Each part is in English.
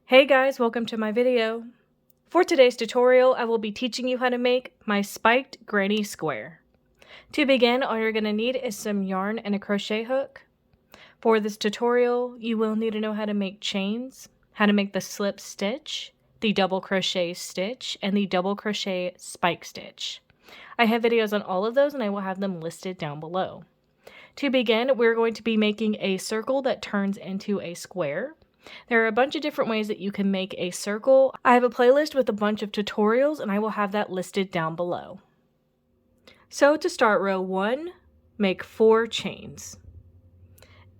Hey guys, welcome to my video. For today's tutorial, I will be teaching you how to make my spiked granny square. To begin, all you're going to need is some yarn and a crochet hook. For this tutorial, you will need to know how to make chains, how to make the slip stitch, the double crochet stitch, and the double crochet spike stitch. I have videos on all of those and I will have them listed down below. To begin, we're going to be making a circle that turns into a square. There are a bunch of different ways that you can make a circle. I have a playlist with a bunch of tutorials and I will have that listed down below. So to start row 1, make 4 chains.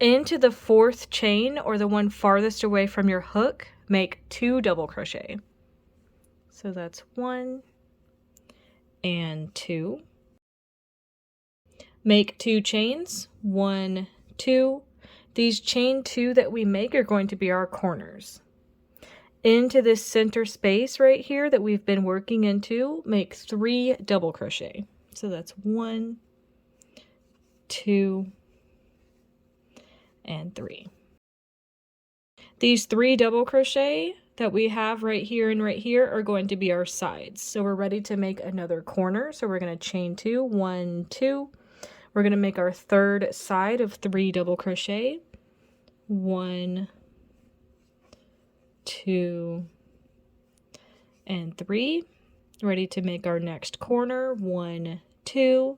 Into the 4th chain, or the one farthest away from your hook, make 2 double crochet. So that's 1 and 2. Make 2 chains, 1, 2. These chain 2 that we make are going to be our corners. Into this center space right here that we've been working into, make 3 double crochet. So that's 1, 2, and 3. These 3 double crochet that we have right here and right here are going to be our sides. So we're ready to make another corner. So we're going to chain 2, 1, 2. We're going to make our 3rd side of 3 double crochet. 1, 2, and 3. Ready to make our next corner. 1, 2.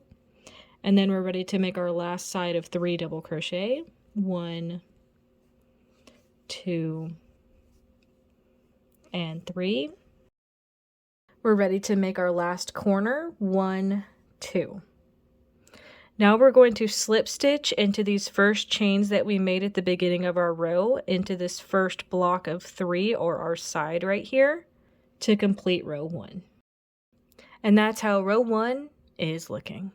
And then we're ready to make our last side of 3 double crochet. 1, 2, and 3. We're ready to make our last corner. 1, 2. Now we're going to slip stitch into these first chains that we made at the beginning of our row into this first block of 3, or our side right here, to complete row 1. And that's how row 1 is looking.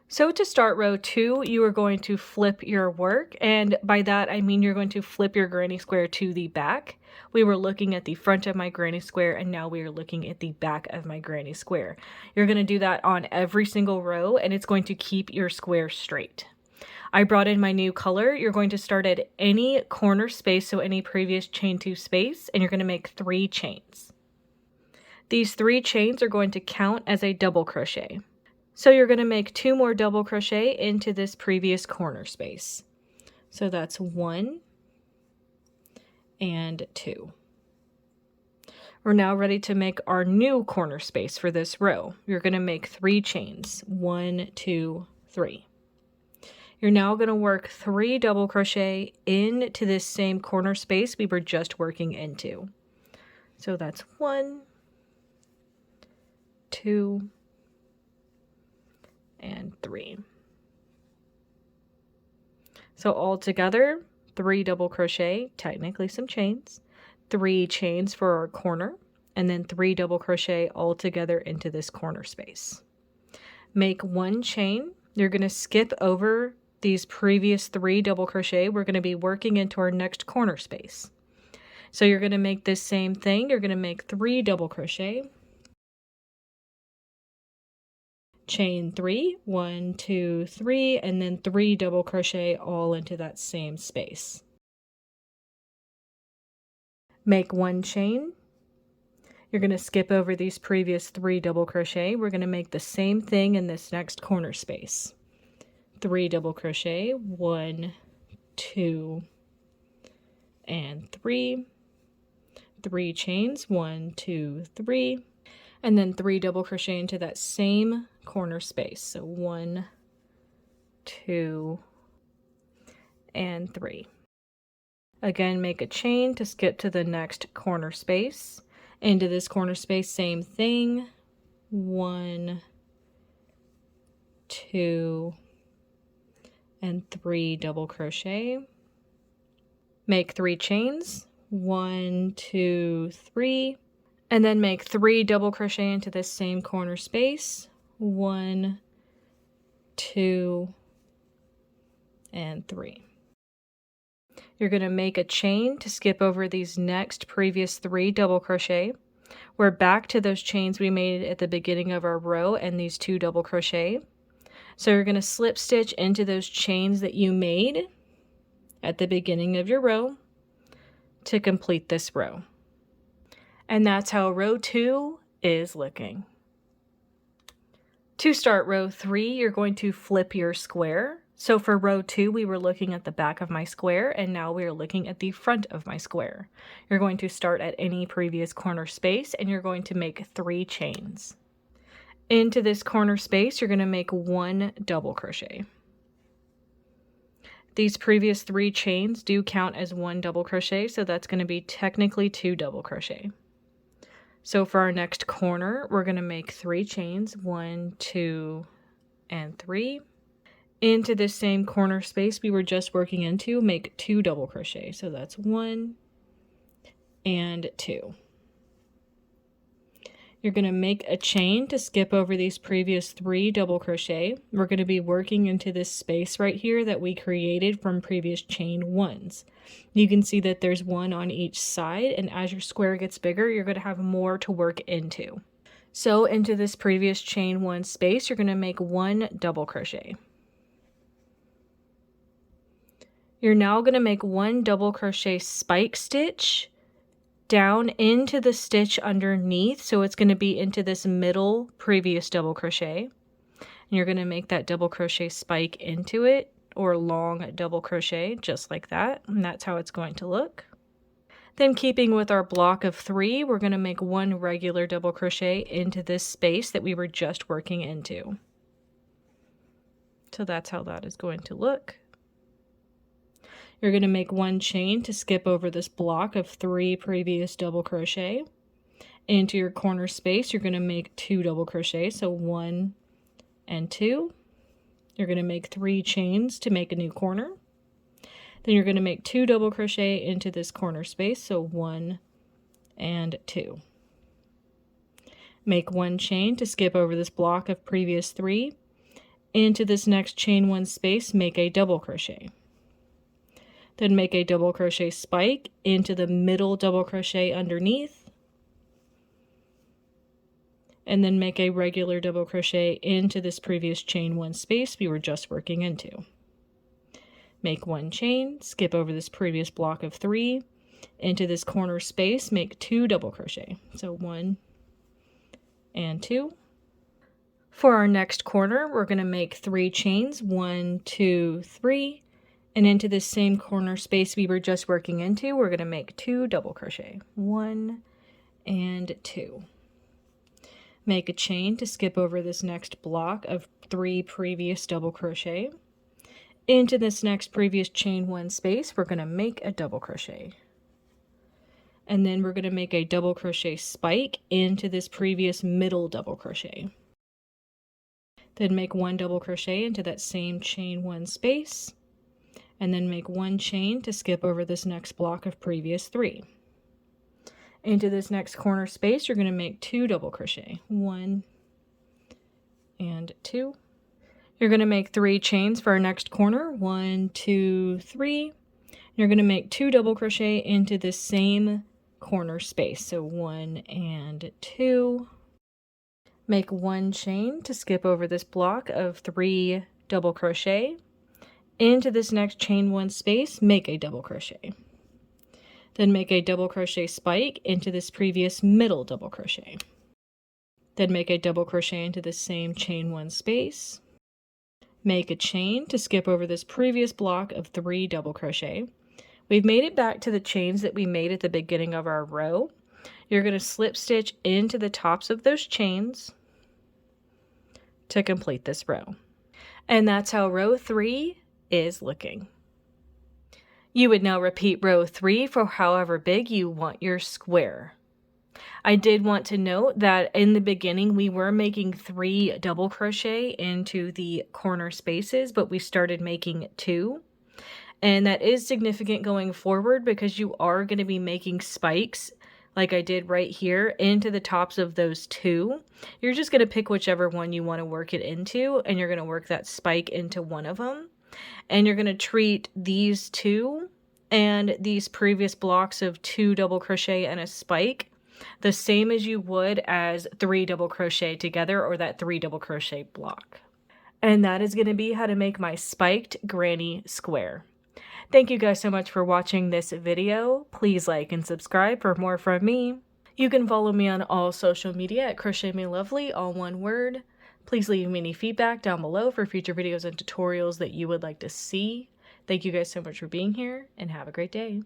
So to start row 2, you are going to flip your work, and by that I mean you're going to flip your granny square to the back. We were looking at the front of my granny square, and now we are looking at the back of my granny square. You're going to do that on every single row, and it's going to keep your square straight. I brought in my new color. You're going to start at any corner space, so any previous chain 2 space, and you're going to make 3 chains. These 3 chains are going to count as a double crochet. So you're going to make 2 more double crochet into this previous corner space. So that's 1 and 2. We're now ready to make our new corner space for this row. You're going to make 3 chains. 1, 2, 3. You're now going to work 3 double crochet into this same corner space we were just working into. So that's 1, 2, and 3. So all together, 3 double crochet, technically some chains, 3 chains for our corner, and then 3 double crochet all together into this corner space. Make 1 chain. You're going to skip over these previous 3 double crochet. We're going to be working into our next corner space. So you're going to make this same thing. You're going to make 3 double crochet, chain 3, 1, 2, 3, and then 3 double crochet all into that same space. Make 1 chain. You're going to skip over these previous 3 double crochet. We're going to make the same thing in this next corner space. 3 double crochet, 1, 2, and 3. 3 chains, 1, 2, 3. And then 3 double crochet into that same corner space. So 1, 2, and 3. Again, make a chain to skip to the next corner space. Into this corner space, same thing. 1, 2, and 3 double crochet. Make 3 chains. 1, 2, 3. And then make 3 double crochet into this same corner space. 1, 2, and 3. You're going to make a chain to skip over these next previous 3 double crochet. We're back to those chains we made at the beginning of our row and these 2 double crochet. So you're going to slip stitch into those chains that you made at the beginning of your row, to complete this row. And that's how row 2 is looking. To start row 3, you're going to flip your square. So for row 2, we were looking at the back of my square, and now we are looking at the front of my square. You're going to start at any previous corner space, and you're going to make 3 chains. Into this corner space, you're going to make 1 double crochet. These previous 3 chains do count as 1 double crochet, so that's going to be technically 2 double crochet. So for our next corner, we're going to make 3 chains, 1, 2, and 3. Into this same corner space we were just working into, make 2 double crochet. So that's 1 and 2. You're going to make a chain to skip over these previous 3 double crochet. We're going to be working into this space right here that we created from previous chain 1s. You can see that there's 1 on each side, and as your square gets bigger, you're going to have more to work into. So into this previous chain 1 space, you're going to make 1 double crochet. You're now going to make 1 double crochet spike stitch down into the stitch underneath, so it's going to be into this middle previous double crochet, and you're going to make that double crochet spike into it, or long double crochet, just like that, and that's how it's going to look. Then keeping with our block of 3, we're going to make 1 regular double crochet into this space that we were just working into. So that's how that is going to look. You're going to make 1 chain to skip over this block of 3 previous double crochet. Into your corner space, you're going to make 2 double crochet, so 1 and 2. You're going to make 3 chains to make a new corner. Then you're going to make 2 double crochet into this corner space, so 1 and 2. Make 1 chain to skip over this block of previous 3. Into this next chain 1 space, make a double crochet. Then make a double crochet spike into the middle double crochet underneath, and then make a regular double crochet into this previous chain 1 space we were just working into. Make 1 chain, skip over this previous block of 3, into this corner space, make 2 double crochet, so 1 and 2. For our next corner, we're going to make 3 chains, 1, 2, 3. And into this same corner space we were just working into, we're going to make 2 double crochet, 1 and 2. Make a chain to skip over this next block of 3 previous double crochet. Into this next previous chain 1 space, we're going to make a double crochet. And then we're going to make a double crochet spike into this previous middle double crochet. Then make 1 double crochet into that same chain 1 space. And then make 1 chain to skip over this next block of previous 3. Into this next corner space, you're going to make 2 double crochet, 1 and 2. You're going to make 3 chains for our next corner, 1, 2, 3. You're going to make 2 double crochet into this same corner space, so 1 and 2. Make 1 chain to skip over this block of 3 double crochet. Into this next chain 1 space, make a double crochet. Then make a double crochet spike into this previous middle double crochet. Then make a double crochet into the same chain 1 space. Make a chain to skip over this previous block of 3 double crochet. We've made it back to the chains that we made at the beginning of our row. You're going to slip stitch into the tops of those chains to complete this row. And that's how row 3 is looking. You would now repeat row 3 for however big you want your square. I did want to note that in the beginning we were making 3 double crochet into the corner spaces, but we started making 2. And that is significant going forward because you are going to be making spikes like I did right here into the tops of those 2. You're just going to pick whichever one you want to work it into, and you're going to work that spike into one of them. And you're going to treat these 2 and these previous blocks of 2 double crochet and a spike the same as you would as 3 double crochet together, or that 3 double crochet block. And that is going to be how to make my spiked granny square. Thank you guys so much for watching this video. Please like and subscribe for more from me. You can follow me on all social media at crochetmelovely, all one word. Please leave me any feedback down below for future videos and tutorials that you would like to see. Thank you guys so much for being here, and have a great day.